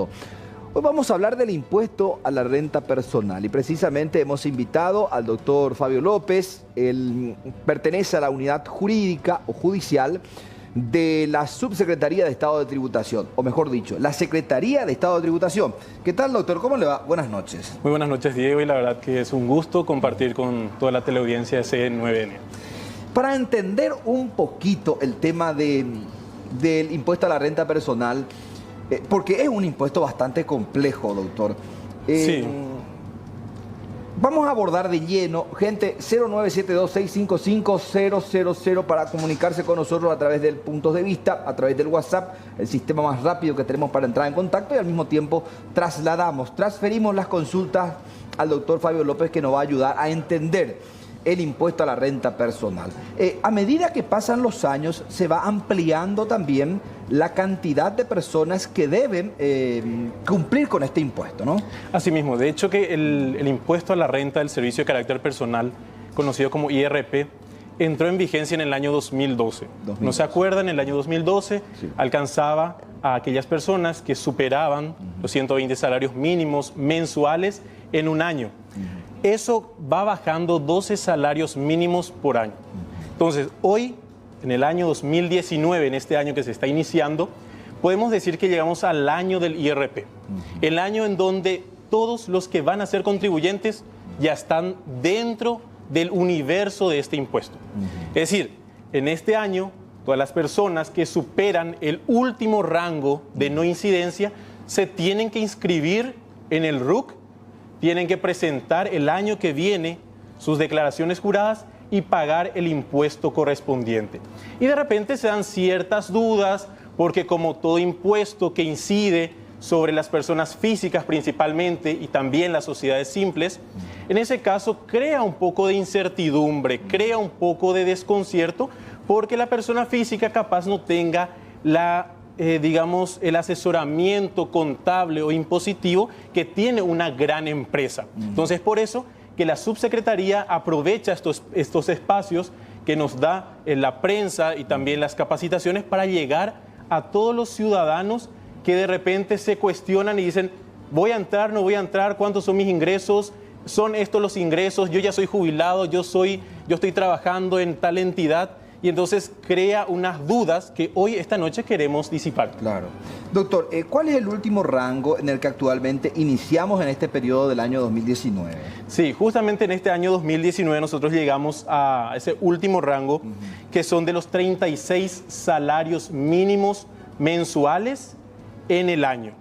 punto. Hoy vamos a hablar del impuesto a la renta personal y precisamente hemos invitado al doctor Fabio López. Él pertenece a la unidad jurídica o judicial de la Subsecretaría de Estado de Tributación, o mejor dicho, la Secretaría de Estado de Tributación. ¿Qué tal, doctor? ¿Cómo le va? Buenas noches. Muy buenas noches, Diego, y la verdad que es un gusto compartir con toda la teleaudiencia de C9N. Para entender un poquito el tema del impuesto a la renta personal, porque es un impuesto bastante complejo, doctor. Sí. Vamos a abordar de lleno, gente, 0972-655-000 para comunicarse con nosotros a través del punto de vista, a través del WhatsApp, el sistema más rápido que tenemos para entrar en contacto, y al mismo tiempo transferimos las consultas al doctor Fabio López, que nos va a ayudar a entender el impuesto a la renta personal. A medida que pasan los años, se va ampliando también la cantidad de personas que deben cumplir con este impuesto, ¿no? Asimismo, de hecho que el impuesto a la renta del servicio de carácter personal, conocido como IRP, entró en vigencia en el año 2012. ¿No se acuerdan? En el año 2012 sí, alcanzaba a aquellas personas que superaban los 120 salarios mínimos mensuales en un año. Eso va bajando 12 salarios mínimos por año. Entonces, hoy, en el año 2019, en este año que se está iniciando, podemos decir que llegamos al año del IRP. El año en donde todos los que van a ser contribuyentes ya están dentro del universo de este impuesto. Es decir, en este año, todas las personas que superan el último rango de no incidencia se tienen que inscribir en el RUC, tienen que presentar el año que viene sus declaraciones juradas y pagar el impuesto correspondiente. Y de repente se dan ciertas dudas, porque como todo impuesto que incide sobre las personas físicas principalmente y también las sociedades simples, en ese caso crea un poco de incertidumbre, crea un poco de desconcierto, porque la persona física capaz no tenga digamos, el asesoramiento contable o impositivo que tiene una gran empresa. Entonces, por eso que la subsecretaría aprovecha estos espacios que nos da la prensa y también las capacitaciones para llegar a todos los ciudadanos que de repente se cuestionan y dicen: ¿voy a entrar, no voy a entrar? ¿Cuántos son mis ingresos? ¿Son estos los ingresos? Yo ya soy jubilado, yo estoy trabajando en tal entidad. Y entonces crea unas dudas que hoy, esta noche, queremos disipar. Claro. Doctor, ¿cuál es el último rango en el que actualmente iniciamos en este periodo del año 2019? Sí, justamente en este año 2019 nosotros llegamos a ese último rango, que son de los 36 salarios mínimos mensuales en el año.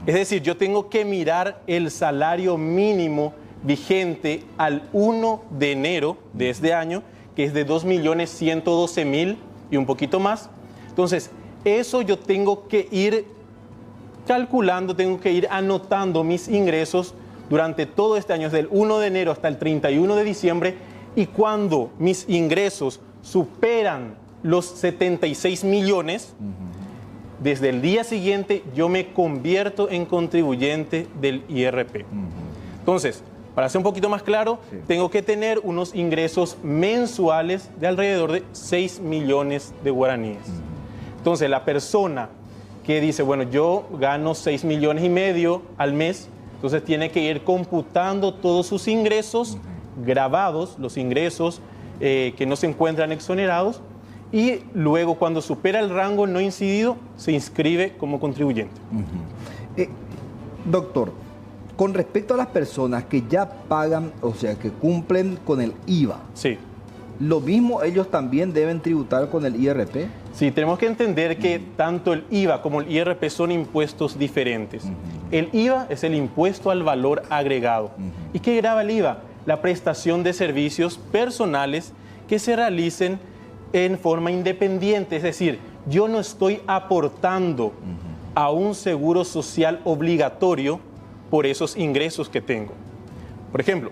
Es decir, yo tengo que mirar el salario mínimo vigente al 1 de enero de este año, que es de 2.112.000 y un poquito más. Entonces, eso yo tengo que ir calculando, tengo que ir anotando mis ingresos durante todo este año, desde el 1 de enero hasta el 31 de diciembre, y cuando mis ingresos superan los 76 millones, desde el día siguiente yo me convierto en contribuyente del IRP. Entonces, para ser un poquito más claro, sí, tengo que tener unos ingresos mensuales de alrededor de 6 millones de guaraníes. Entonces, la persona que dice, bueno, yo gano 6 millones y medio al mes, entonces tiene que ir computando todos sus ingresos grabados, los ingresos que no se encuentran exonerados, y luego, cuando supera el rango no incidido, se inscribe como contribuyente. Doctor, con respecto a las personas que ya pagan, o sea, que cumplen con el IVA, sí, ¿lo mismo ellos también deben tributar con el IRP? Sí, tenemos que entender que tanto el IVA como el IRP son impuestos diferentes. El IVA es el impuesto al valor agregado. ¿Y qué grava el IVA? La prestación de servicios personales que se realicen en forma independiente, es decir, yo no estoy aportando a un seguro social obligatorio por esos ingresos que tengo. Por ejemplo,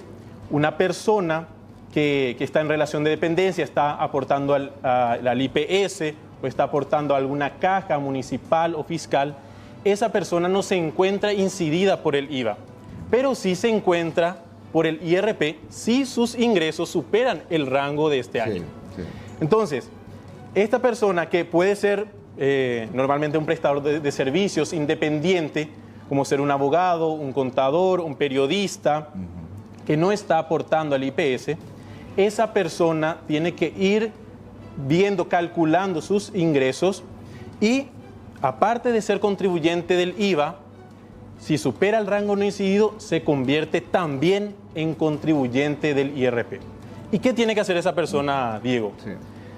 una persona que está en relación de dependencia, está aportando al IPS o está aportando a alguna caja municipal o fiscal, esa persona no se encuentra incidida por el IVA, pero sí se encuentra por el IRP si sus ingresos superan el rango de este año. Sí. Entonces, esta persona, que puede ser normalmente un prestador de servicios independiente, como ser un abogado, un contador, un periodista, que no está aportando al IPS, esa persona tiene que ir viendo, calculando sus ingresos y, aparte de ser contribuyente del IVA, si supera el rango no incidido, se convierte también en contribuyente del IRP. ¿Y qué tiene que hacer esa persona, Diego? Sí.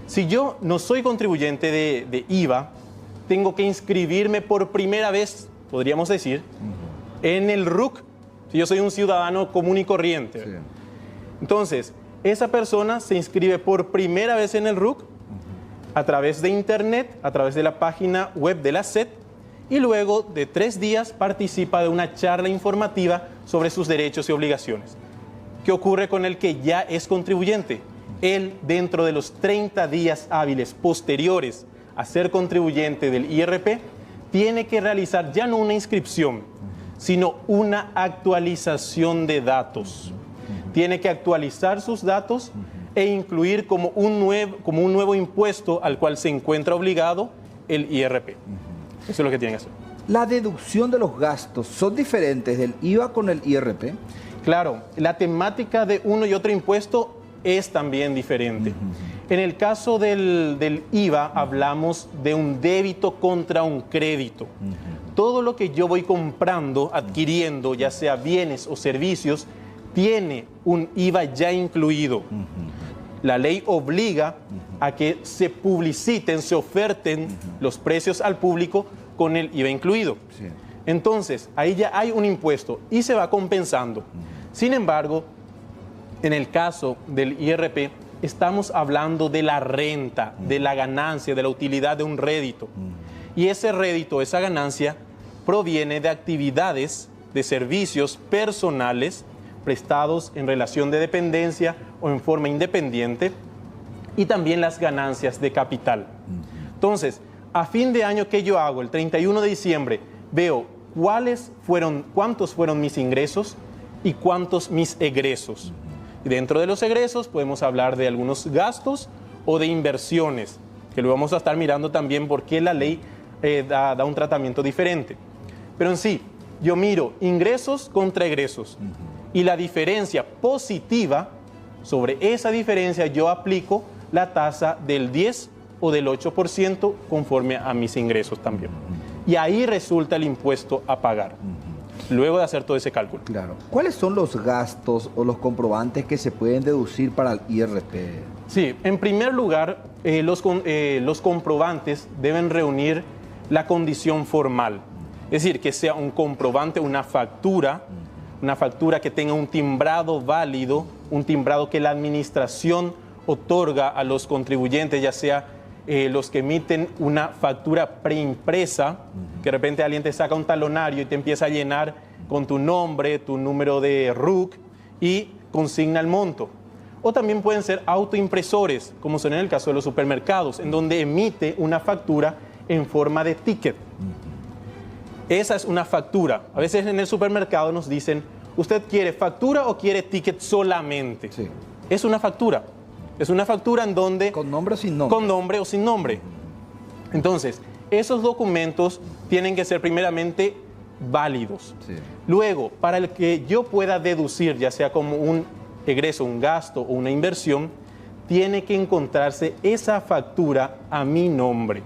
Si yo no soy contribuyente de IVA, tengo que inscribirme por primera vez, podríamos decir, en el RUC, si yo soy un ciudadano común y corriente. Sí. Entonces, esa persona se inscribe por primera vez en el RUC a través de internet, a través de la página web de la SED, y luego de 3 días participa de una charla informativa sobre sus derechos y obligaciones. ¿Qué ocurre con el que ya es contribuyente? Él, dentro de los 30 días hábiles posteriores a ser contribuyente del IRP, tiene que realizar ya no una inscripción, sino una actualización de datos. Tiene que actualizar sus datos e incluir como un nuevo impuesto al cual se encuentra obligado el IRP. Eso es lo que tiene que hacer. ¿La deducción de los gastos son diferentes del IVA con el IRP? Claro, la temática de uno y otro impuesto es también diferente. En el caso del IVA hablamos de un débito contra un crédito. Todo lo que yo voy comprando, adquiriendo, ya sea bienes o servicios, tiene un IVA ya incluido. La ley obliga a que se publiciten, se oferten los precios al público con el IVA incluido. Sí. Entonces, ahí ya hay un impuesto y se va compensando. Sin embargo, en el caso del IRP, estamos hablando de la renta, de la ganancia, de la utilidad de un rédito. Y ese rédito, esa ganancia, proviene de actividades, de servicios personales prestados en relación de dependencia o en forma independiente, y también las ganancias de capital. Entonces, a fin de año, ¿qué yo hago? El 31 de diciembre veo cuántos fueron mis ingresos y cuántos mis egresos. Y dentro de los egresos podemos hablar de algunos gastos o de inversiones, que lo vamos a estar mirando también porque la ley da un tratamiento diferente. Pero en sí, yo miro ingresos contra egresos y la diferencia positiva, sobre esa diferencia yo aplico la tasa del 10 o del 8% conforme a mis ingresos también. Y ahí resulta el impuesto a pagar, luego de hacer todo ese cálculo. Claro. ¿Cuáles son los gastos o los comprobantes que se pueden deducir para el IRP? Sí, en primer lugar, los comprobantes deben reunir la condición formal. Es decir, que sea un comprobante, una factura que tenga un timbrado válido, un timbrado que la administración otorga a los contribuyentes, ya sea los que emiten una factura preimpresa, que de repente alguien te saca un talonario y te empieza a llenar con tu nombre, tu número de RUC y consigna el monto. O también pueden ser autoimpresores, como son en el caso de los supermercados, en donde emite una factura en forma de ticket. Esa es una factura. A veces en el supermercado nos dicen, ¿usted quiere factura o quiere ticket solamente? Sí. Es una factura. Es una factura en donde... ¿Con nombre o sin nombre? Con nombre o sin nombre. Entonces, esos documentos tienen que ser primeramente válidos. Sí. Luego, para el que yo pueda deducir, ya sea como un egreso, un gasto o una inversión, tiene que encontrarse esa factura a mi nombre,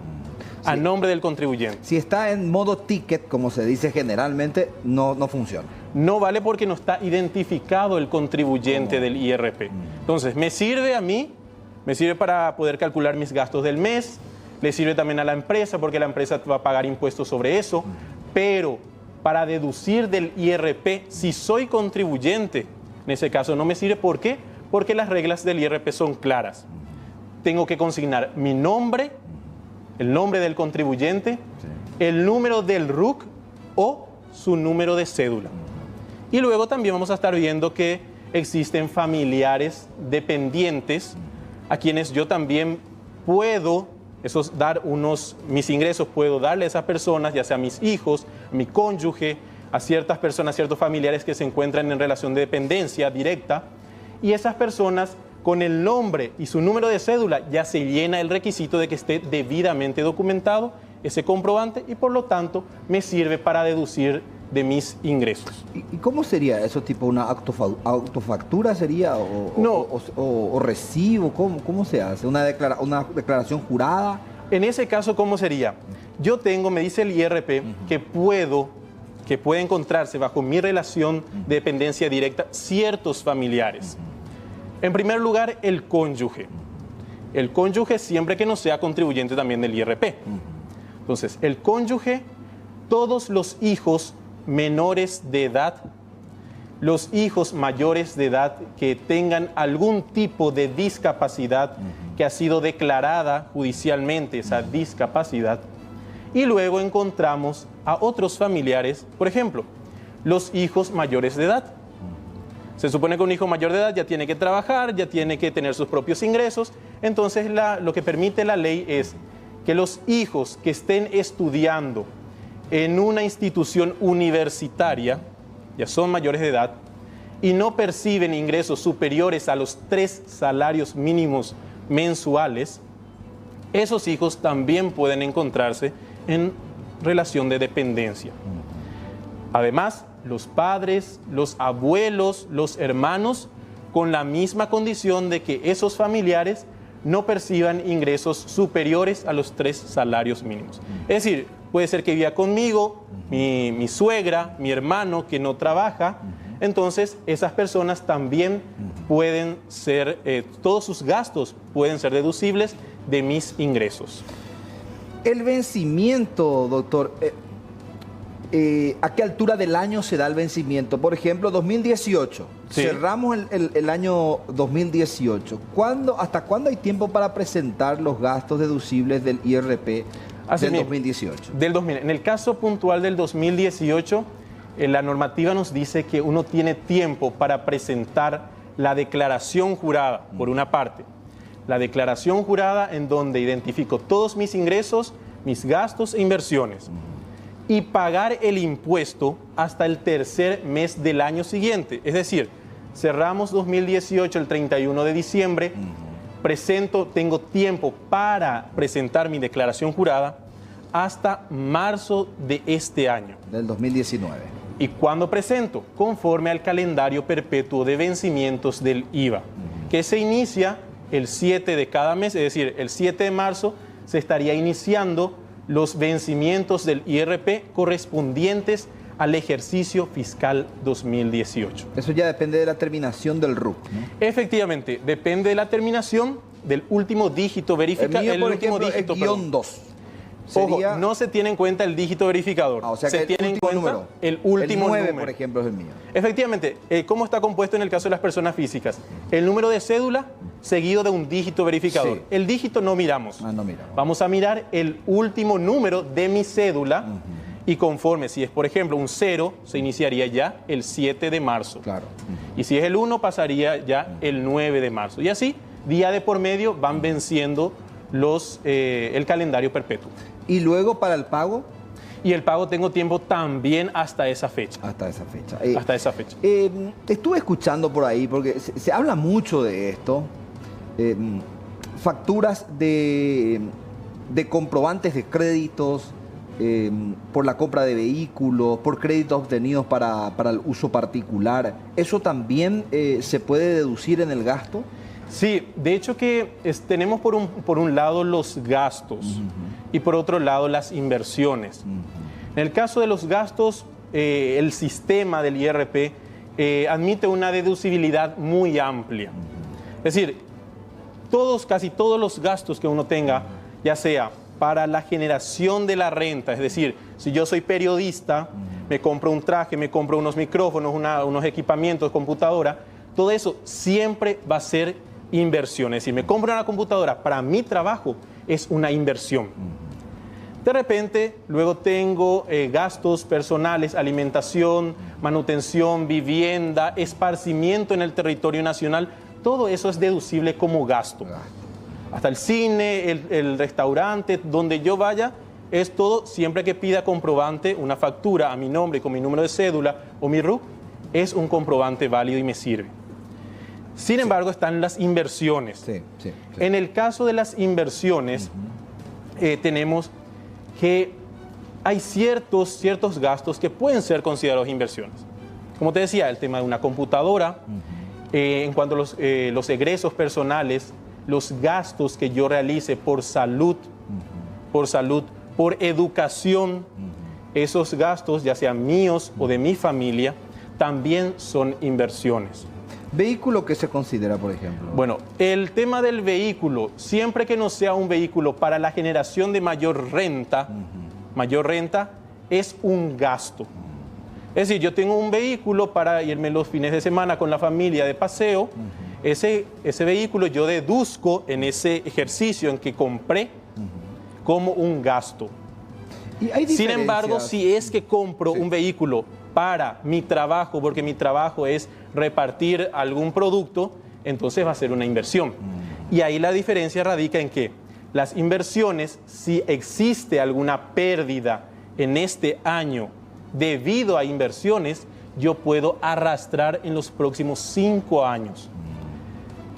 a nombre del contribuyente. Si está en modo ticket, como se dice generalmente, no funciona. No vale porque no está identificado el contribuyente del IRP. Entonces, me sirve a mí, me sirve para poder calcular mis gastos del mes, le sirve también a la empresa porque la empresa va a pagar impuestos sobre eso, pero para deducir del IRP, si soy contribuyente, en ese caso no me sirve. ¿Por qué? Porque las reglas del IRP son claras. Tengo que consignar mi nombre, el nombre del contribuyente, el número del RUC o su número de cédula. Y luego también vamos a estar viendo que existen familiares dependientes a quienes yo también puedo mis ingresos puedo darle a esas personas, ya sea a mis hijos, a mi cónyuge, a ciertas personas, ciertos familiares que se encuentran en relación de dependencia directa, y esas personas con el nombre y su número de cédula ya se llena el requisito de que esté debidamente documentado ese comprobante y por lo tanto me sirve para deducir de mis ingresos. ¿Y cómo sería eso? ¿Tipo una autofactura sería? No. ¿O recibo? ¿Cómo se hace? ¿Una declaración jurada? En ese caso, ¿cómo sería? Yo tengo, me dice el IRP, que puede encontrarse bajo mi relación de dependencia directa ciertos familiares. En primer lugar, el cónyuge. El cónyuge siempre que no sea contribuyente también del IRP. Entonces, el cónyuge, todos los hijos menores de edad, los hijos mayores de edad que tengan algún tipo de discapacidad que ha sido declarada judicialmente, esa discapacidad, y luego encontramos a otros familiares, por ejemplo, los hijos mayores de edad. Se supone que un hijo mayor de edad ya tiene que trabajar, ya tiene que tener sus propios ingresos, entonces lo que permite la ley es que los hijos que estén estudiando en una institución universitaria, ya son mayores de edad, y no perciben ingresos superiores a los 3 salarios mínimos mensuales, esos hijos también pueden encontrarse en relación de dependencia. Además, los padres, los abuelos, los hermanos, con la misma condición de que esos familiares no perciban ingresos superiores a los 3 salarios mínimos. Es decir, puede ser que viva conmigo mi suegra, mi hermano que no trabaja, entonces esas personas también pueden ser, todos sus gastos pueden ser deducibles de mis ingresos. El vencimiento, doctor, ¿a qué altura del año se da el vencimiento? Por ejemplo, 2018. Sí. Cerramos el año 2018. ¿Hasta cuándo hay tiempo para presentar los gastos deducibles del IRP del 2018? En el caso puntual del 2018, la normativa nos dice que uno tiene tiempo para presentar la declaración jurada, por una parte. La declaración jurada en donde identifico todos mis ingresos, mis gastos e inversiones. Y pagar el impuesto hasta el tercer mes del año siguiente. Es decir, cerramos 2018 el 31 de diciembre, tengo tiempo para presentar mi declaración jurada hasta marzo de este año. Del 2019. ¿Y cuándo presento? Conforme al calendario perpetuo de vencimientos del IVA, que se inicia el 7 de cada mes, es decir, el 7 de marzo se estaría iniciando los vencimientos del IRP correspondientes al ejercicio fiscal 2018. Eso ya depende de la terminación del RUC, ¿no? Efectivamente, depende de la terminación del último dígito verificador. El mío, por ejemplo, es _2. Ojo, no se tiene en cuenta el dígito verificador. O sea se que tiene en cuenta el último el 9, número. Por ejemplo, es el mío. Efectivamente, ¿cómo está compuesto en el caso de las personas físicas? El número de cédula seguido de un dígito verificador. Sí. El dígito no miramos. No miramos. Vamos a mirar el último número de mi cédula y conforme, si es por ejemplo un 0, se iniciaría ya el 7 de marzo. Claro. Y si es el 1, pasaría ya el 9 de marzo. Y así, día de por medio, van venciendo el calendario perpetuo. ¿Y luego para el pago? Y el pago tengo tiempo también hasta esa fecha. Hasta esa fecha. Hasta esa fecha. Estuve escuchando por ahí, porque se habla mucho de esto, facturas de comprobantes de créditos, por la compra de vehículos, por créditos obtenidos para el uso particular. ¿Eso también se puede deducir en el gasto? Sí, de hecho que tenemos por un lado los gastos y por otro lado las inversiones. En el caso de los gastos, el sistema del IRP admite una deducibilidad muy amplia. Es decir, casi todos los gastos que uno tenga, ya sea para la generación de la renta, es decir, si yo soy periodista, me compro un traje, me compro unos micrófonos, unos equipamientos, computadora, todo eso siempre va a ser inversión. Es decir, me compro una computadora para mi trabajo, es una inversión. De repente, luego tengo gastos personales, alimentación, manutención, vivienda, esparcimiento en el territorio nacional. Todo eso es deducible como gasto. Hasta el cine, el restaurante, donde yo vaya, es todo, siempre que pida comprobante, una factura a mi nombre con mi número de cédula o mi RUC, es un comprobante válido y me sirve. Sin embargo, están las inversiones. En el caso de las inversiones, tenemos que hay ciertos gastos que pueden ser considerados inversiones. Como te decía, el tema de una computadora, en cuanto a los egresos personales, los gastos que yo realice por salud, por educación, esos gastos, ya sean míos o de mi familia, también son inversiones. ¿Vehículo qué se considera, por ejemplo? Bueno, el tema del vehículo, siempre que no sea un vehículo para la generación de mayor renta, es un gasto. Es decir, yo tengo un vehículo para irme los fines de semana con la familia de paseo, ese vehículo yo deduzco en ese ejercicio en que compré como un gasto. Sin embargo, si es que compro un vehículo para mi trabajo, porque mi trabajo es repartir algún producto, entonces va a ser una inversión. Y ahí la diferencia radica en que las inversiones, si existe alguna pérdida en este año debido a inversiones, yo puedo arrastrar en los próximos 5 años.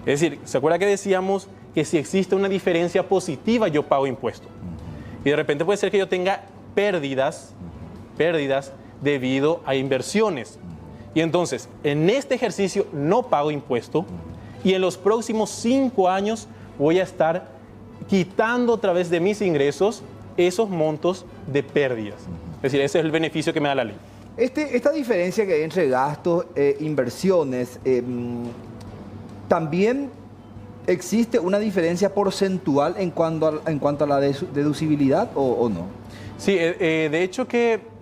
Es decir, ¿se acuerda que decíamos que si existe una diferencia positiva, yo pago impuesto? Y de repente puede ser que yo tenga pérdidas debido a inversiones. Y entonces, en este ejercicio no pago impuesto y en los próximos 5 años voy a estar quitando a través de mis ingresos esos montos de pérdidas. Es decir, ese es el beneficio que me da la ley. Esta diferencia que hay entre gastos e inversiones, también existe una diferencia porcentual en cuanto a la deducibilidad o no. Sí, de hecho que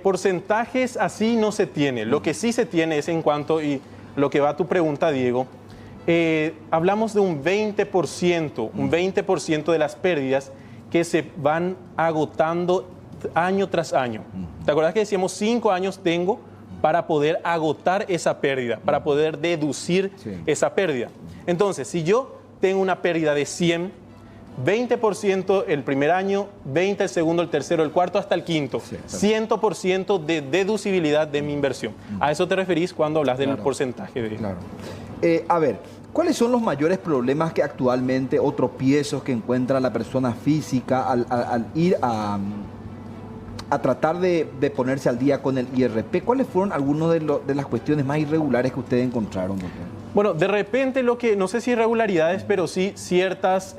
porcentajes así no se tiene. Lo que sí se tiene es en cuanto, y lo que va a tu pregunta, Diego, hablamos de un 20% de las pérdidas que se van agotando año tras año. ¿Te acuerdas que decíamos 5 años tengo para poder agotar esa pérdida, para poder deducir esa pérdida? Entonces, si yo tengo una pérdida de 100, 20% el primer año, 20% el segundo, el tercero, el cuarto, hasta el quinto. 100% de deducibilidad de mi inversión. ¿A eso te referís cuando hablas del porcentaje? Claro. A ver, ¿cuáles son los mayores problemas que actualmente o tropiezos que encuentra la persona física al ir a tratar de ponerse al día con el IRP? ¿Cuáles fueron algunas de las cuestiones más irregulares que ustedes encontraron, doctor? Bueno, de repente no sé si irregularidades, pero sí ciertas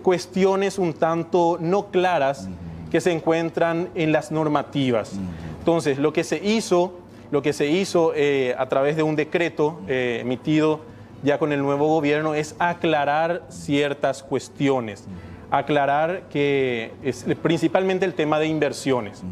cuestiones un tanto no claras que se encuentran en las normativas. Entonces, lo que se hizo a través de un decreto emitido ya con el nuevo gobierno es aclarar ciertas cuestiones. Aclarar que es principalmente el tema de inversiones.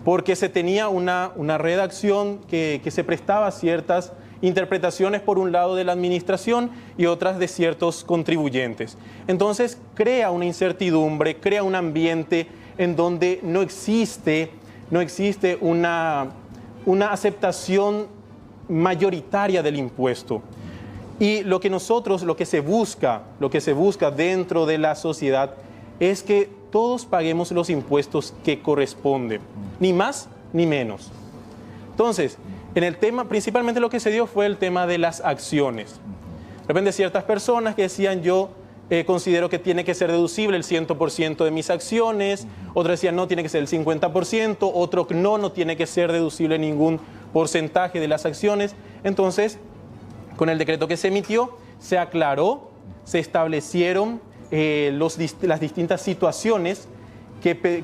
Porque se tenía una redacción que se prestaba a ciertas interpretaciones, por un lado de la administración y otras de ciertos contribuyentes. Entonces crea una incertidumbre, crea un ambiente en donde no existe una aceptación mayoritaria del impuesto. Y lo que se busca dentro de la sociedad es que todos paguemos los impuestos que corresponden, ni más ni menos. Entonces, en el tema, principalmente lo que se dio fue el tema de las acciones. De repente ciertas personas que decían yo considero que tiene que ser deducible el 100% de mis acciones, otros decían no, tiene que ser el 50%, otro no tiene que ser deducible ningún porcentaje de las acciones. Entonces, con el decreto que se emitió, se aclaró, se establecieron las distintas situaciones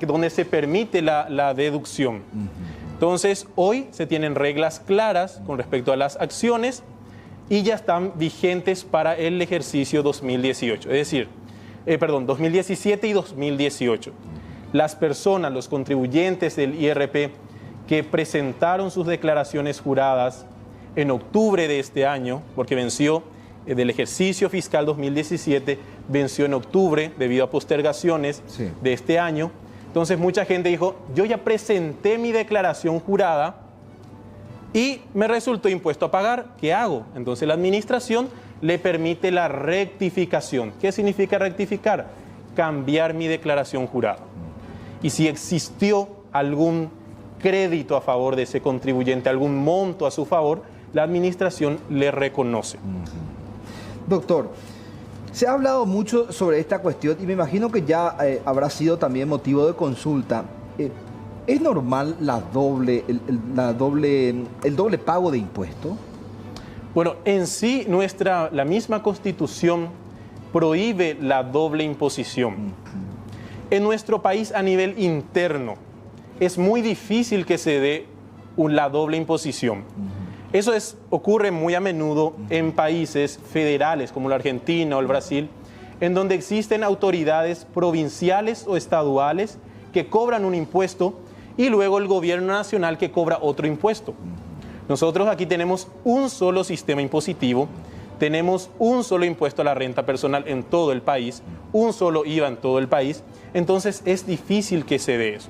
donde se permite la deducción. Entonces, hoy se tienen reglas claras con respecto a las acciones y ya están vigentes para el ejercicio 2018, es decir, 2017 y 2018. Las personas, los contribuyentes del IRP que presentaron sus declaraciones juradas en octubre de este año, porque venció del ejercicio fiscal 2017, venció en octubre debido a postergaciones de este año. Entonces mucha gente dijo, yo ya presenté mi declaración jurada y me resultó impuesto a pagar, ¿qué hago? Entonces la administración le permite la rectificación. ¿Qué significa rectificar? Cambiar mi declaración jurada. Y si existió algún crédito a favor de ese contribuyente, algún monto a su favor, la administración le reconoce. Doctor, Se ha hablado mucho sobre esta cuestión y me imagino que ya habrá sido también motivo de consulta. ¿Es normal el doble pago de impuestos? Bueno, en sí la misma Constitución prohíbe la doble imposición. En nuestro país a nivel interno es muy difícil que se dé la doble imposición. Eso ocurre muy a menudo en países federales como la Argentina o el Brasil, en donde existen autoridades provinciales o estaduales que cobran un impuesto y luego el gobierno nacional que cobra otro impuesto. Nosotros aquí tenemos un solo sistema impositivo, tenemos un solo impuesto a la renta personal en todo el país, un solo IVA en todo el país, entonces es difícil que se dé eso.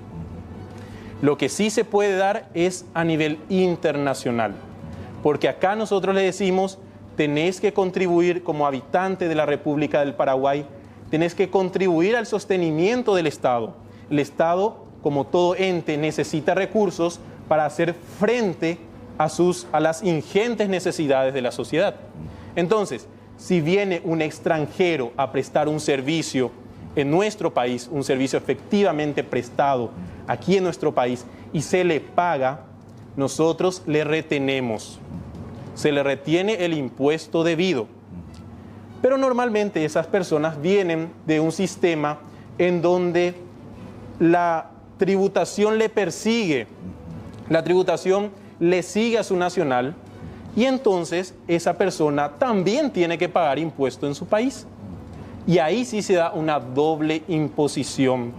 Lo que sí se puede dar es a nivel internacional, porque acá nosotros le decimos, tenés que contribuir como habitante de la República del Paraguay, tenés que contribuir al sostenimiento del Estado. El Estado, como todo ente, necesita recursos para hacer frente a las ingentes necesidades de la sociedad. Entonces, si viene un extranjero a prestar un servicio en nuestro país, un servicio efectivamente prestado aquí en nuestro país, y se le paga, nosotros le retenemos. Se le retiene el impuesto debido. Pero normalmente esas personas vienen de un sistema en donde la tributación le persigue, la tributación le sigue a su nacional, y entonces esa persona también tiene que pagar impuesto en su país. Y ahí sí se da una doble imposición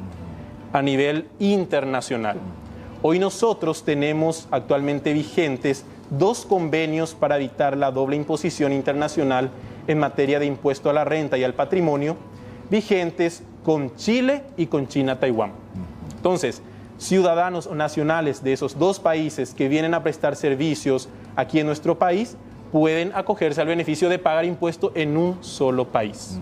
a nivel internacional. Hoy nosotros tenemos actualmente vigentes 2 convenios para evitar la doble imposición internacional en materia de impuesto a la renta y al patrimonio, vigentes con Chile y con China-Taiwán. Entonces, ciudadanos o nacionales de esos 2 países que vienen a prestar servicios aquí en nuestro país pueden acogerse al beneficio de pagar impuesto en un solo país.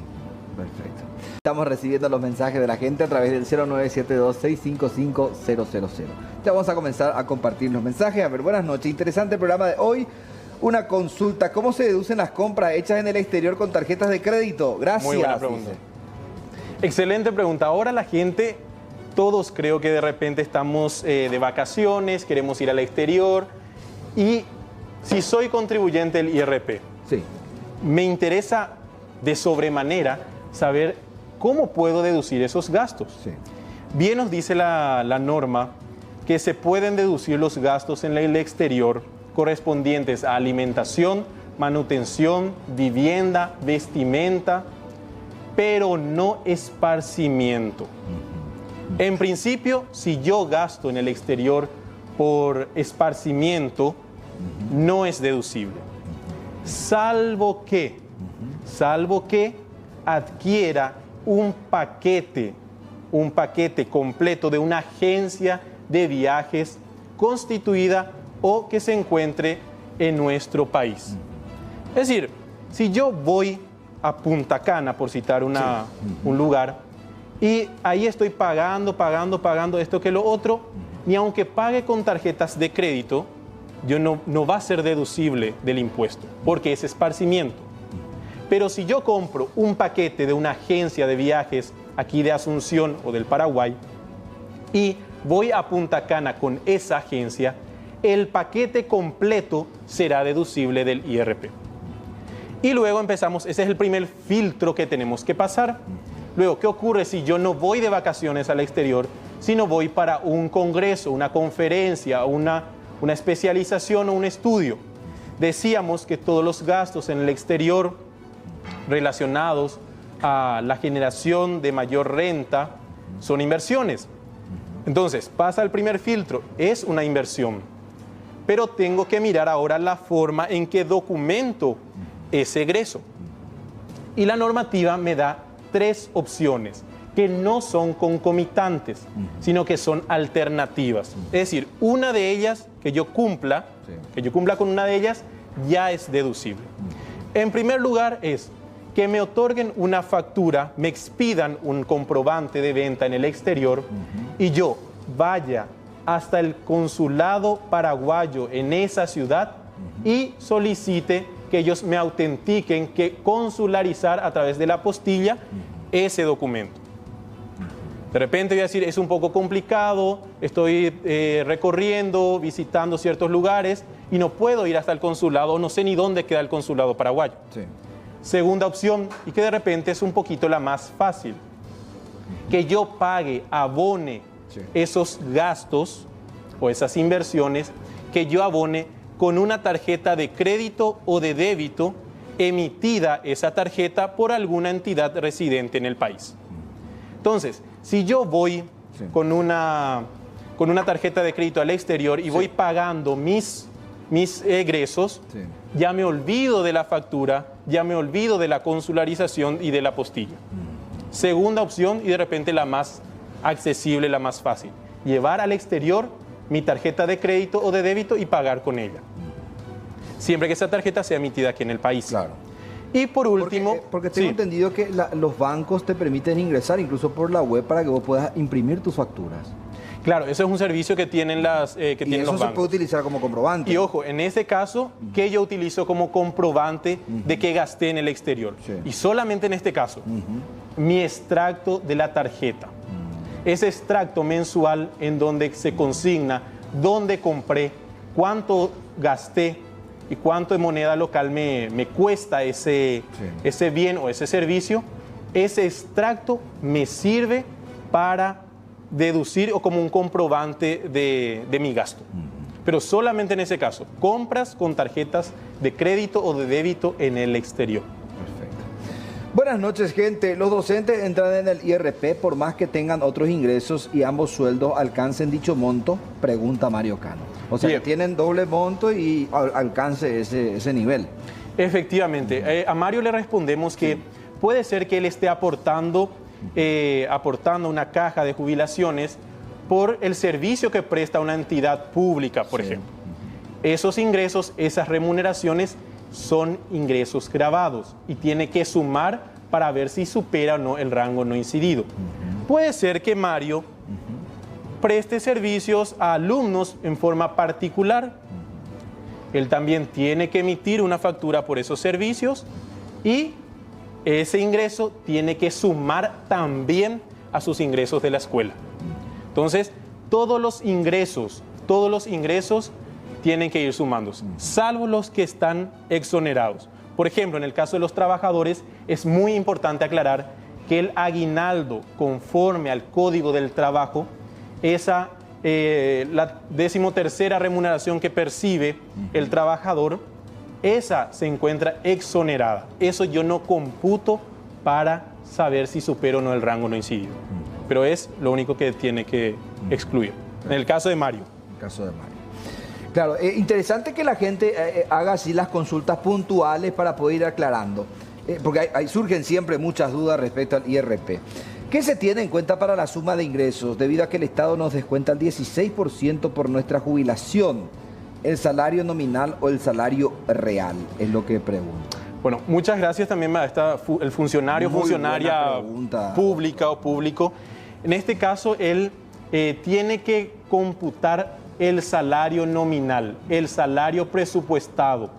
Perfecto. Estamos recibiendo los mensajes de la gente a través del 0972-655-000. Ya vamos a comenzar a compartir los mensajes. A ver, buenas noches. Interesante programa de hoy. Una consulta. ¿Cómo se deducen las compras hechas en el exterior con tarjetas de crédito? Gracias. Muy buena pregunta. Excelente pregunta. Ahora la gente, todos creo que de repente estamos de vacaciones, queremos ir al exterior. Y si soy contribuyente del IRP, sí, me interesa de sobremanera saber cómo puedo deducir esos gastos. Sí. Bien nos dice la norma que se pueden deducir los gastos en el exterior correspondientes a alimentación, manutención, vivienda, vestimenta, pero no esparcimiento. En principio, si yo gasto en el exterior por esparcimiento, no es deducible, salvo que adquiera un paquete completo de una agencia de viajes constituida o que se encuentre en nuestro país. Es decir, si yo voy a Punta Cana, por citar un lugar, y ahí estoy pagando esto que lo otro, ni aunque pague con tarjetas de crédito, no va a ser deducible del impuesto, porque es esparcimiento. Pero si yo compro un paquete de una agencia de viajes aquí de Asunción o del Paraguay y voy a Punta Cana con esa agencia, el paquete completo será deducible del IRP. Y luego empezamos, ese es el primer filtro que tenemos que pasar. Luego, ¿qué ocurre si yo no voy de vacaciones al exterior, sino voy para un congreso, una conferencia, una especialización o un estudio? Decíamos que todos los gastos en el exterior relacionados a la generación de mayor renta son inversiones. Entonces, pasa el primer filtro, es una inversión, pero tengo que mirar ahora la forma en que documento ese egreso. Y la normativa me da 3 opciones que no son concomitantes, sino que son alternativas. Es decir, una de ellas, que yo cumpla con una de ellas, ya es deducible. En primer lugar es que me otorguen una factura, me expidan un comprobante de venta en el exterior y yo vaya hasta el consulado paraguayo en esa ciudad y solicite que ellos me autentiquen, que consularizar a través de la apostilla ese documento. De repente voy a decir, es un poco complicado, estoy recorriendo, visitando ciertos lugares y no puedo ir hasta el consulado, no sé ni dónde queda el consulado paraguayo. Sí. Segunda opción, y que de repente es un poquito la más fácil, que yo pague, abone esos gastos o esas inversiones, que yo abone con una tarjeta de crédito o de débito emitida esa tarjeta por alguna entidad residente en el país. Entonces, si yo voy con una tarjeta de crédito al exterior y voy pagando mis egresos, ya me olvido de la factura, ya me olvido de la consularización y de la apostilla. Segunda opción, y de repente la más accesible, la más fácil, llevar al exterior mi tarjeta de crédito o de débito y pagar con ella. Siempre que esa tarjeta sea emitida aquí en el país. Claro. Y por último... Porque tengo entendido que los bancos te permiten ingresar incluso por la web para que vos puedas imprimir tus facturas. Claro, eso es un servicio que tienen, los bancos. Y eso se puede utilizar como comprobante. Y ojo, en ese caso, que yo utilizo como comprobante de que gasté en el exterior. Sí. Y solamente en este caso, mi extracto de la tarjeta. Ese extracto mensual en donde se consigna dónde compré, cuánto gasté y cuánto de moneda local me cuesta ese bien o ese servicio. Ese extracto me sirve para deducir o como un comprobante de mi gasto. Pero solamente en ese caso, compras con tarjetas de crédito o de débito en el exterior. Perfecto. Buenas noches, gente. Los docentes entran en el IRP por más que tengan otros ingresos y ambos sueldos alcancen dicho monto, pregunta Mario Cano. O sea, que tienen doble monto y alcance ese nivel. Efectivamente. A Mario le respondemos que puede ser que él esté aportando una caja de jubilaciones por el servicio que presta una entidad pública, por ejemplo. Esos ingresos, esas remuneraciones son ingresos grabados y tiene que sumar para ver si supera o no el rango no incidido. Puede ser que Mario preste servicios a alumnos en forma particular. Él también tiene que emitir una factura por esos servicios y ese ingreso tiene que sumar también a sus ingresos de la escuela. Entonces, todos los ingresos tienen que ir sumándose, salvo los que están exonerados. Por ejemplo, en el caso de los trabajadores, es muy importante aclarar que el aguinaldo, conforme al Código del Trabajo, la 13ª remuneración que percibe el trabajador, esa se encuentra exonerada. Eso yo no computo para saber si supero o no el rango no incidido. Pero es lo único que tiene que excluir. En el caso de Mario. En el caso de Mario. Claro, interesante que la gente haga así las consultas puntuales para poder ir aclarando. Porque surgen siempre muchas dudas respecto al IRP. ¿Qué se tiene en cuenta para la suma de ingresos debido a que el Estado nos descuenta el 16% por nuestra jubilación? ¿El salario nominal o el salario real? Es lo que pregunto. Bueno, muchas gracias también a el funcionaria pública o público. En este caso, él tiene que computar el salario nominal, el salario presupuestado.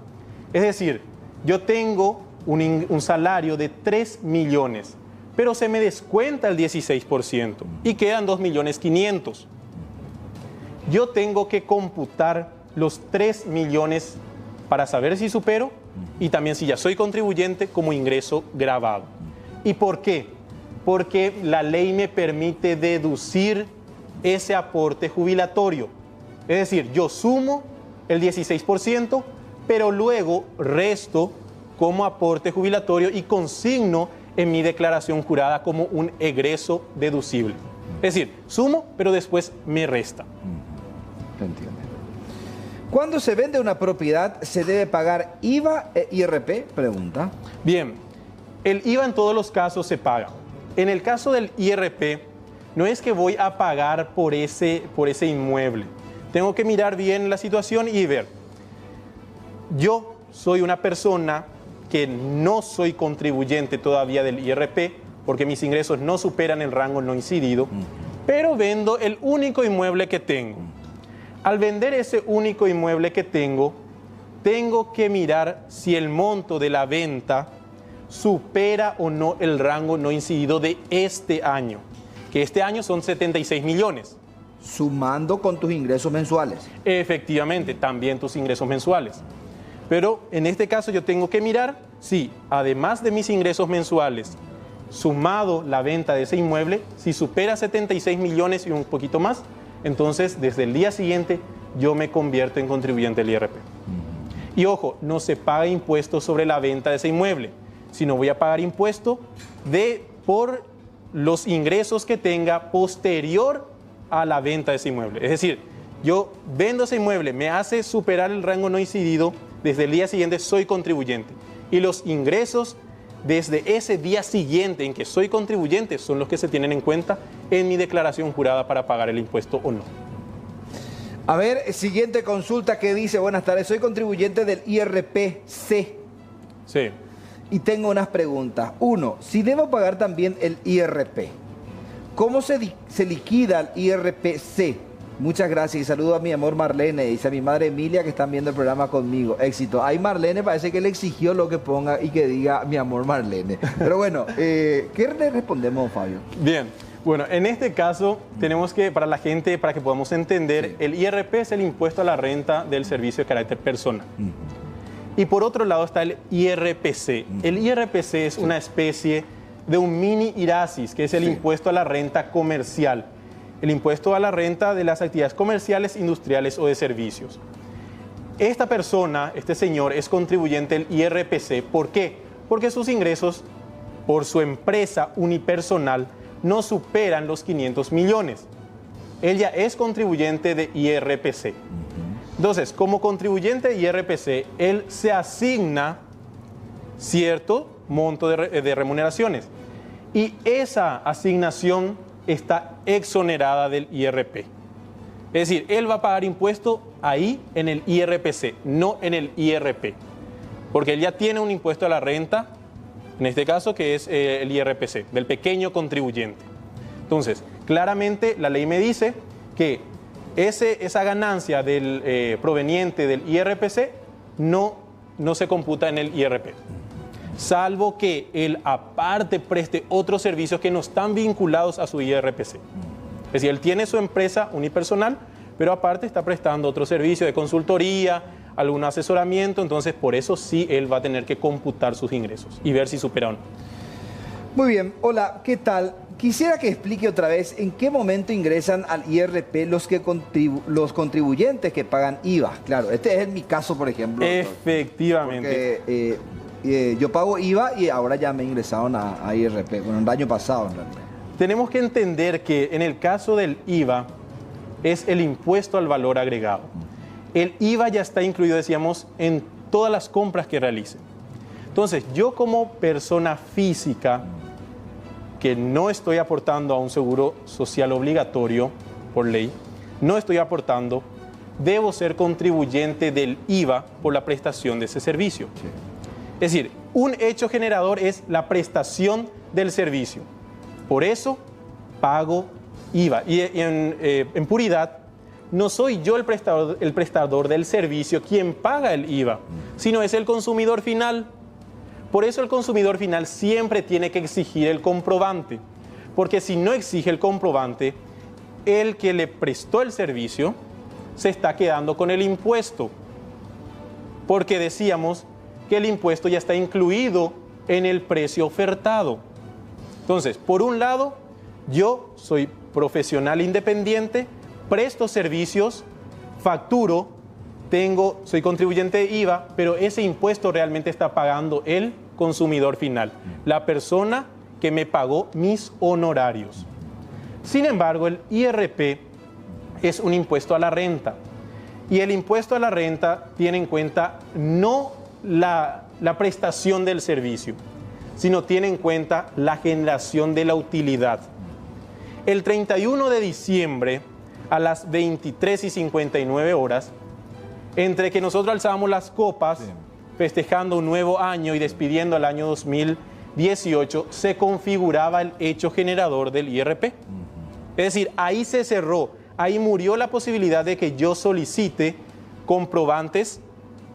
Es decir, yo tengo un salario de 3 millones, pero se me descuenta el 16% y quedan 2.500.000. Yo tengo que computar los 3 millones para saber si supero y también si ya soy contribuyente como ingreso gravado. ¿Y por qué? Porque la ley me permite deducir ese aporte jubilatorio. Es decir, yo sumo el 16%, pero luego resto como aporte jubilatorio y consigno en mi declaración jurada como un egreso deducible. Es decir, sumo, pero después me resta. Te entiendo. ¿Cuándo se vende una propiedad se debe pagar IVA e IRP? Pregunta. Bien, el IVA en todos los casos se paga. En el caso del IRP, no es que voy a pagar por ese inmueble. Tengo que mirar bien la situación y ver. Yo soy una persona que no soy contribuyente todavía del IRP porque mis ingresos no superan el rango no incidido, pero vendo el único inmueble que tengo. Al vender ese único inmueble que tengo, tengo que mirar si el monto de la venta supera o no el rango no incidido de este año, que este año son 76 millones. Sumando con tus ingresos mensuales. Efectivamente, también tus ingresos mensuales. Pero en este caso yo tengo que mirar si, además de mis ingresos mensuales, sumado la venta de ese inmueble, si supera 76 millones y un poquito más, entonces desde el día siguiente yo me convierto en contribuyente del IRP. Y ojo, no se paga impuesto sobre la venta de ese inmueble, sino voy a pagar impuesto por los ingresos que tenga posterior a la venta de ese inmueble. Es decir, yo vendo ese inmueble, me hace superar el rango no incidido, desde el día siguiente soy contribuyente. Y los ingresos desde ese día siguiente en que soy contribuyente son los que se tienen en cuenta en mi declaración jurada para pagar el impuesto o no. A ver, siguiente consulta que dice, buenas tardes, soy contribuyente del IRPC. Sí. Y tengo unas preguntas. Uno, si debo pagar también el IRP, ¿cómo se liquida el IRPC? Muchas gracias y saludo a mi amor Marlene, dice a mi madre Emilia que están viendo el programa conmigo. Éxito. Ahí Marlene parece que le exigió lo que ponga y que diga mi amor Marlene. Pero bueno, ¿qué le respondemos, Fabio? Bien, bueno, en este caso tenemos que, para la gente, para que podamos entender, sí, el IRP es el impuesto a la renta del servicio de carácter personal. Y por otro lado está el IRPC. El IRPC es una especie de un mini IRASIS, que es el impuesto a la renta comercial. El impuesto a la renta de las actividades comerciales, industriales o de servicios. Esta persona, este señor, es contribuyente del IRPC. ¿Por qué? Porque sus ingresos por su empresa unipersonal no superan los 500 millones. Él ya es contribuyente de IRPC. Entonces, como contribuyente de IRPC, él se asigna cierto monto de remuneraciones. Y esa asignación está exonerada del IRP. Es decir, él va a pagar impuesto ahí en el IRPC, no en el IRP. Porque él ya tiene un impuesto a la renta, en este caso que es el IRPC, del pequeño contribuyente. Entonces, claramente la ley me dice que esa ganancia proveniente del IRPC no se computa en el IRP. Salvo que él aparte preste otros servicios que no están vinculados a su IRPC. Es decir, él tiene su empresa unipersonal, pero aparte está prestando otro servicio de consultoría, algún asesoramiento, entonces por eso sí él va a tener que computar sus ingresos y ver si supera o no. Muy bien, hola, ¿qué tal? Quisiera que explique otra vez en qué momento ingresan al IRP los contribuyentes que pagan IVA. Claro, este es mi caso, por ejemplo. Efectivamente. Porque yo pago IVA y ahora ya me ingresaron a IRP, bueno, el año pasado en realidad. Tenemos que entender que en el caso del IVA es el impuesto al valor agregado. El IVA ya está incluido, decíamos, en todas las compras que realice. Entonces, yo como persona física que no estoy aportando a un seguro social obligatorio por ley, no estoy aportando, debo ser contribuyente del IVA por la prestación de ese servicio. Sí. Es decir, un hecho generador es la prestación del servicio. Por eso pago IVA. Y en puridad, no soy yo el prestador del servicio quien paga el IVA, sino es el consumidor final. Por eso el consumidor final siempre tiene que exigir el comprobante, porque si no exige el comprobante, el que le prestó el servicio se está quedando con el impuesto, porque decíamos que el impuesto ya está incluido en el precio ofertado. Entonces, por un lado, yo soy profesional independiente, presto servicios, facturo, soy contribuyente de IVA, pero ese impuesto realmente está pagando el consumidor final, la persona que me pagó mis honorarios. Sin embargo, el IRP es un impuesto a la renta y el impuesto a la renta tiene en cuenta no la prestación del servicio, sino tiene en cuenta la generación de la utilidad. El 31 de diciembre a las 23:59 horas, entre que nosotros alzábamos las copas, festejando un nuevo año y despidiendo el año 2018, se configuraba el hecho generador del IRP. Es decir, ahí se cerró, ahí murió la posibilidad de que yo solicite comprobantes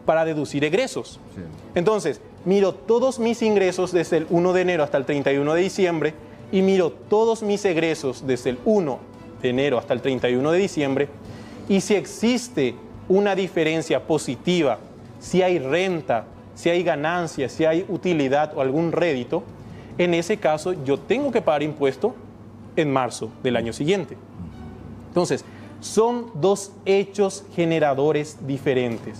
para deducir egresos. Sí. Entonces, miro todos mis ingresos desde el 1 de enero hasta el 31 de diciembre y miro todos mis egresos desde el 1 de enero hasta el 31 de diciembre. Y si existe una diferencia positiva, si hay renta, si hay ganancia, si hay utilidad o algún rédito, en ese caso yo tengo que pagar impuesto en marzo del año siguiente. Entonces, son dos hechos generadores diferentes.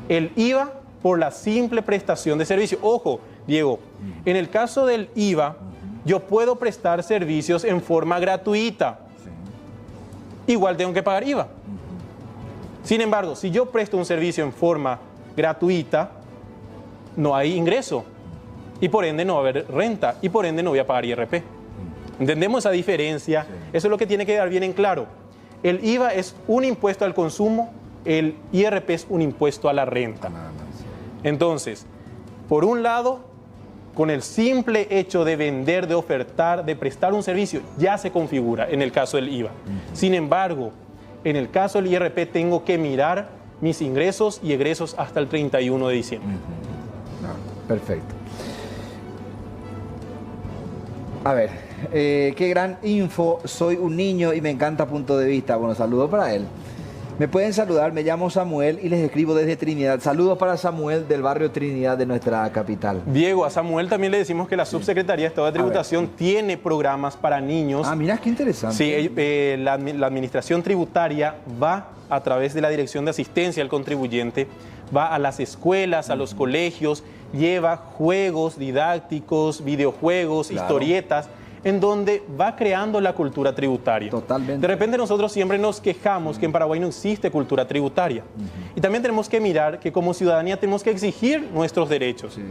El IVA por la simple prestación de servicio. Ojo, Diego, en el caso del IVA, yo puedo prestar servicios en forma gratuita. Igual tengo que pagar IVA. Sin embargo, si yo presto un servicio en forma gratuita, no hay ingreso. Y por ende no va a haber renta. Y por ende no voy a pagar IRP. ¿Entendemos esa diferencia? Sí. Eso es lo que tiene que quedar bien en claro. El IVA es un impuesto al consumo, el IRP es un impuesto a la renta. Entonces, por un lado, con el simple hecho de vender, de ofertar, de prestar un servicio, ya se configura en el caso del IVA. Sin embargo, en el caso del IRP tengo que mirar mis ingresos y egresos hasta el 31 de diciembre. Perfecto. A ver, qué gran info. Soy un niño y me encanta Punto de Vista. Bueno, saludos para él. Me pueden saludar, me llamo Samuel y les escribo desde Trinidad. Saludos para Samuel del barrio Trinidad de nuestra capital. Diego, a Samuel también le decimos que la Subsecretaría de Estado de Tributación tiene programas para niños. Ah, mira, qué interesante. Sí, la Administración Tributaria va a través de la Dirección de Asistencia al Contribuyente, va a las escuelas, a los colegios, lleva juegos didácticos, videojuegos, historietas, en donde va creando la cultura tributaria. Totalmente. De repente nosotros siempre nos quejamos que en Paraguay no existe cultura tributaria. Y también tenemos que mirar que como ciudadanía tenemos que exigir nuestros derechos. Sí.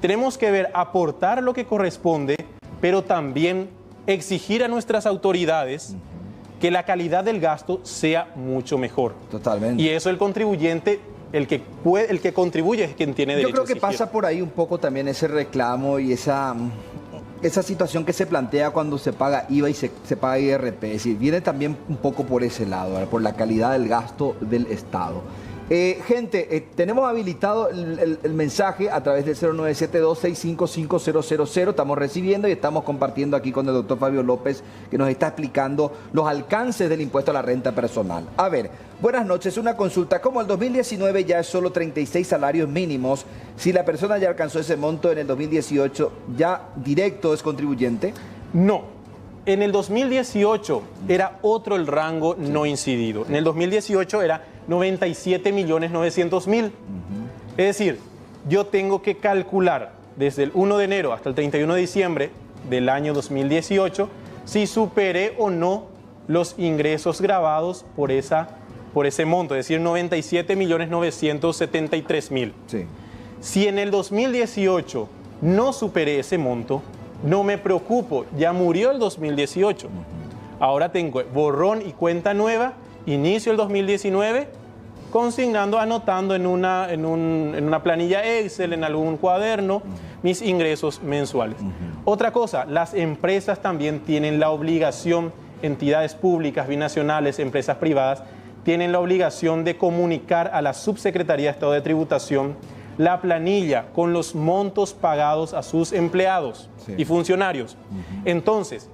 Tenemos que ver, aportar lo que corresponde, pero también exigir a nuestras autoridades que la calidad del gasto sea mucho mejor. Totalmente. Y eso el contribuyente, el que contribuye es quien tiene derecho. Yo creo que pasa por ahí un poco también ese reclamo y esa situación que se plantea cuando se paga IVA y se paga IRP. Es decir, viene también un poco por ese lado, ¿verdad? Por la calidad del gasto del Estado. Gente, tenemos habilitado el mensaje a través del 0972-655-000. Estamos recibiendo y estamos compartiendo aquí con el doctor Fabio López, que nos está explicando los alcances del impuesto a la renta personal. A ver, buenas noches, una consulta. Como el 2019 ya es solo 36 salarios mínimos, si la persona ya alcanzó ese monto en el 2018, ¿ya directo es contribuyente? No. En el 2018 era otro el rango no incidido. En el 2018 era 97.900.000. Es decir, yo tengo que calcular desde el 1 de enero hasta el 31 de diciembre del año 2018 si superé o no los ingresos grabados por ese monto, es decir, 97.973.000. Sí. Si en el 2018 no superé ese monto, no me preocupo, ya murió el 2018. Ahora tengo borrón y cuenta nueva, inicio el 2019, consignando, anotando en una planilla Excel, en algún cuaderno, mis ingresos mensuales. Otra cosa, las empresas también tienen la obligación, entidades públicas, binacionales, empresas privadas, tienen la obligación de comunicar a la Subsecretaría de Estado de Tributación la planilla con los montos pagados a sus empleados y funcionarios. Entonces,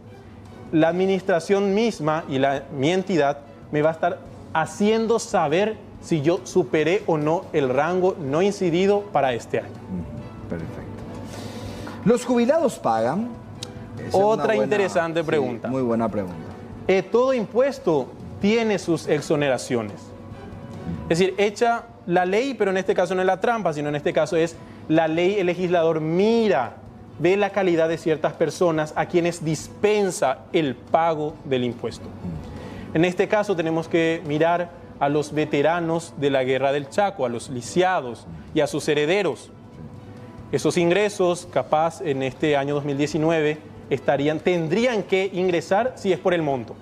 la administración misma y mi entidad me va a estar haciendo saber si yo superé o no el rango no incidido para este año. Perfecto. ¿Los jubilados pagan? Otra interesante pregunta. Muy buena pregunta. Todo impuesto tiene sus exoneraciones. Es decir, hecha la ley, pero en este caso no es la trampa, sino en este caso es la ley, el legislador mira, ve la calidad de ciertas personas a quienes dispensa el pago del impuesto. En este caso tenemos que mirar a los veteranos de la Guerra del Chaco, a los lisiados y a sus herederos. Esos ingresos, capaz en este año 2019, tendrían que ingresar si es por el monto.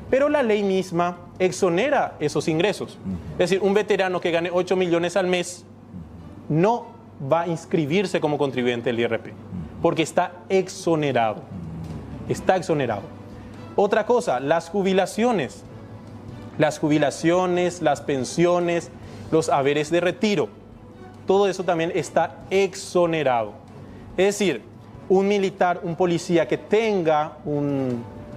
Pero la ley misma exonera esos ingresos. Es decir, un veterano que gane 8 millones al mes no va a inscribirse como contribuyente del IRP, porque está exonerado. Está exonerado. Otra cosa, las jubilaciones. Las jubilaciones, las pensiones, los haberes de retiro. todo eso también está exonerado. Es decir, un militar, un policía que tenga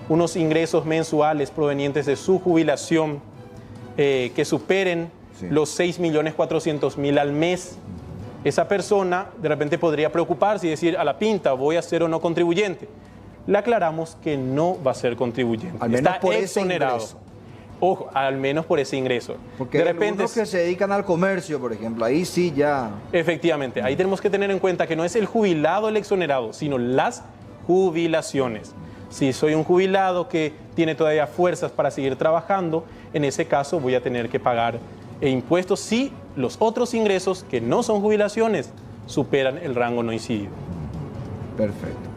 unos ingresos mensuales provenientes de su jubilación que superen los 6.400.000 al mes, esa persona de repente podría preocuparse y decir a la pinta, ¿voy a ser o no contribuyente? Le aclaramos que no va a ser contribuyente. Al menos está por exonerado. ese ingreso. Al menos por ese ingreso. Porque de repente, algunos que se dedican al comercio, por ejemplo, ahí sí ya... Efectivamente, ahí tenemos que tener en cuenta que no es el jubilado el exonerado, sino las jubilaciones. Si soy un jubilado que tiene todavía fuerzas para seguir trabajando, en ese caso voy a tener que pagar impuestos si los otros ingresos que no son jubilaciones superan el rango no incidido. Perfecto.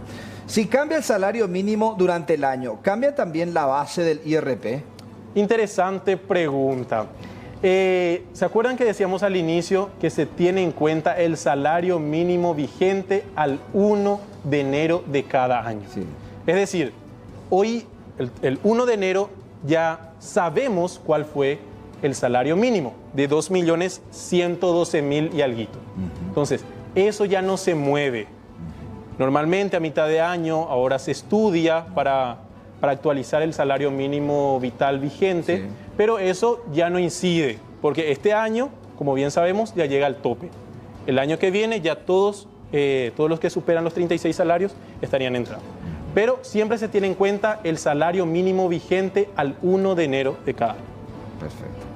Si cambia el salario mínimo durante el año, ¿cambia también la base del IRP? Interesante pregunta. ¿Se acuerdan que decíamos al inicio que se tiene en cuenta el salario mínimo vigente al 1 de enero de cada año? Sí. Es decir, hoy, el 1 de enero, ya sabemos cuál fue el salario mínimo, de 2.112.000 y alguito. Entonces, eso ya no se mueve. Normalmente a mitad de año ahora se estudia para actualizar el salario mínimo vital vigente, pero eso ya no incide, porque este año, como bien sabemos, ya llega al tope. El año que viene ya todos los que superan los 36 salarios estarían entrando. Pero siempre se tiene en cuenta el salario mínimo vigente al 1 de enero de cada año. Perfecto.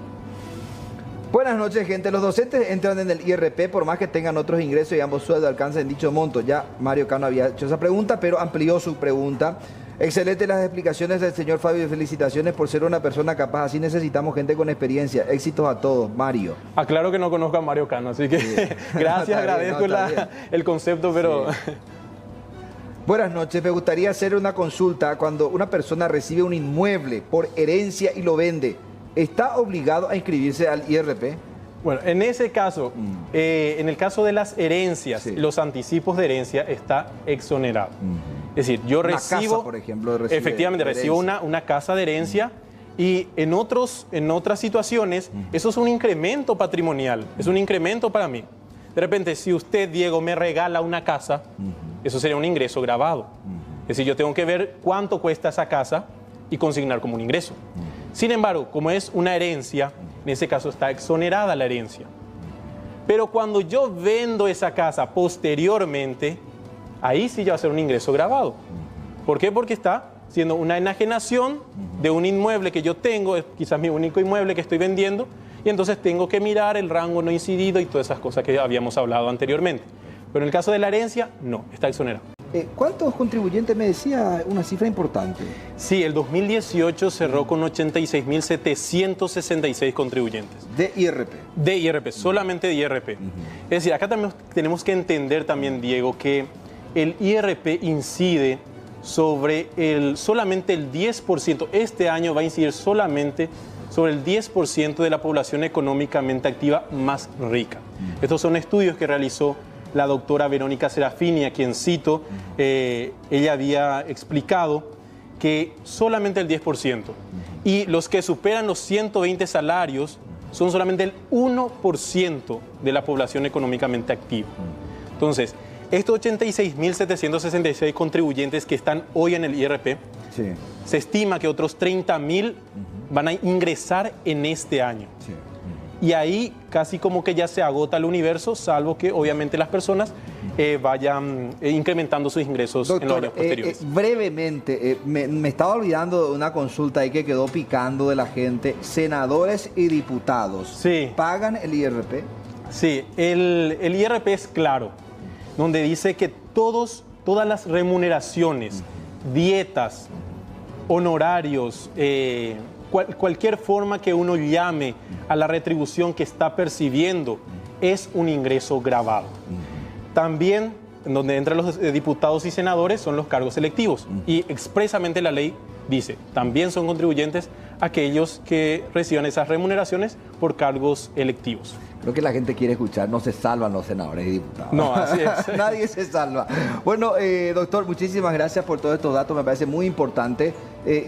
Buenas noches, gente. Los docentes entran en el IRP por más que tengan otros ingresos y ambos sueldos alcancen dicho monto. Ya Mario Cano había hecho esa pregunta, pero amplió su pregunta. Excelente las explicaciones del señor Fabio. Felicitaciones por ser una persona capaz. Así necesitamos gente con experiencia. Éxitos a todos, Mario. Aclaro que no conozco a Mario Cano, así que sí. Gracias, agradezco el concepto, pero... Sí. Buenas noches. Me gustaría hacer una consulta. Cuando una persona recibe un inmueble por herencia y lo vende, ¿está obligado a inscribirse al IRP? Bueno, en ese caso, en el caso de las herencias, los anticipos de herencia está exonerado. Es decir, yo recibo... Una casa, por ejemplo, efectivamente, recibo una casa de herencia y en otras situaciones eso es un incremento patrimonial, es un incremento para mí. De repente, si usted, Diego, me regala una casa, eso sería un ingreso grabado. Es decir, yo tengo que ver cuánto cuesta esa casa y consignar como un ingreso. Sin embargo, como es una herencia, en ese caso está exonerada la herencia. Pero cuando yo vendo esa casa posteriormente, ahí sí ya va a ser un ingreso grabado. ¿Por qué? Porque está siendo una enajenación de un inmueble que yo tengo, es quizás mi único inmueble que estoy vendiendo, y entonces tengo que mirar el rango no incidido y todas esas cosas que habíamos hablado anteriormente. Pero en el caso de la herencia, no, está exonerado. ¿Cuántos contribuyentes me decía? Una cifra importante. Sí, el 2018 cerró con 86.766 contribuyentes. ¿De IRP? De IRP, solamente de IRP. Es decir, acá también tenemos que entender también, Diego, que el IRP incide sobre solamente el 10%. Este año va a incidir solamente sobre el 10% de la población económicamente activa más rica. Estos son estudios que realizó la doctora Verónica Serafini, a quien cito. Ella había explicado que solamente el 10%. Y los que superan los 120 salarios son solamente el 1% de la población económicamente activa. Entonces, estos 86.766 contribuyentes que están hoy en el IRP, se estima que otros 30.000 van a ingresar en este año. Y ahí casi como que ya se agota el universo, salvo que obviamente las personas vayan incrementando sus ingresos. Doctor, en los años posteriores. Brevemente, me estaba olvidando de una consulta ahí que quedó picando de la gente. Senadores y diputados, ¿pagan el IRP? Sí, el IRP es claro, donde dice que todas las remuneraciones, dietas, honorarios, cualquier forma que uno llame a la retribución que está percibiendo es un ingreso grabado. También, donde entran los diputados y senadores, son los cargos electivos. Y expresamente la ley dice, también son contribuyentes aquellos que reciban esas remuneraciones por cargos electivos. Creo que la gente quiere escuchar, no se salvan los senadores y diputados. No, así es. Nadie se salva. Bueno, doctor, muchísimas gracias por todos estos datos. Me parece muy importante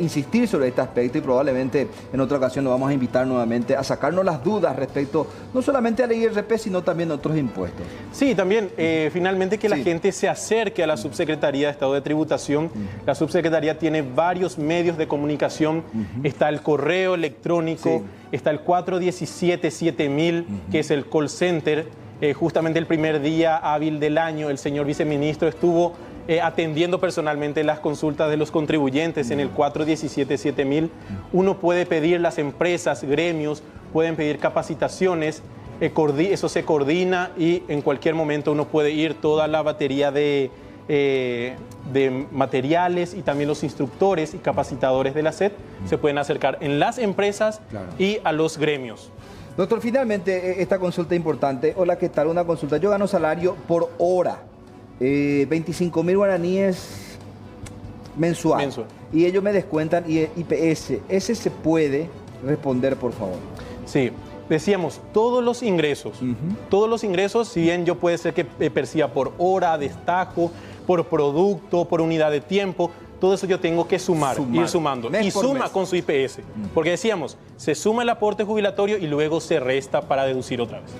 insistir sobre este aspecto y probablemente en otra ocasión nos vamos a invitar nuevamente a sacarnos las dudas respecto no solamente a la IRP, sino también a otros impuestos. Sí, también finalmente que la gente se acerque a la Subsecretaría de Estado de Tributación. La Subsecretaría tiene varios medios de comunicación. Está el correo electrónico, está el 417-7000, que es el call center. Justamente el primer día hábil del año, el señor viceministro estuvo atendiendo personalmente las consultas de los contribuyentes en el 417-7000. Uno puede pedir, las empresas, gremios, pueden pedir capacitaciones, eso se coordina y en cualquier momento uno puede ir. Toda la batería de materiales y también los instructores y capacitadores de la SED se pueden acercar en las empresas y a los gremios. Doctor, finalmente esta consulta importante. Hola, ¿qué tal? Una consulta. Yo gano salario por hora. 25.000 guaraníes mensual. Y ellos me descuentan IPS. ¿Ese se puede responder, por favor? Sí, decíamos, todos los ingresos, si bien yo puede ser que perciba por hora, destajo, por producto, por unidad de tiempo, todo eso yo tengo que sumar. Ir sumando. Y suma con su IPS. Porque decíamos, se suma el aporte jubilatorio y luego se resta para deducir otra vez.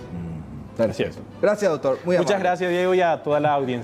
Perfecto. Gracias, doctor. Muy amable. Muchas gracias, Diego, y a toda la audiencia.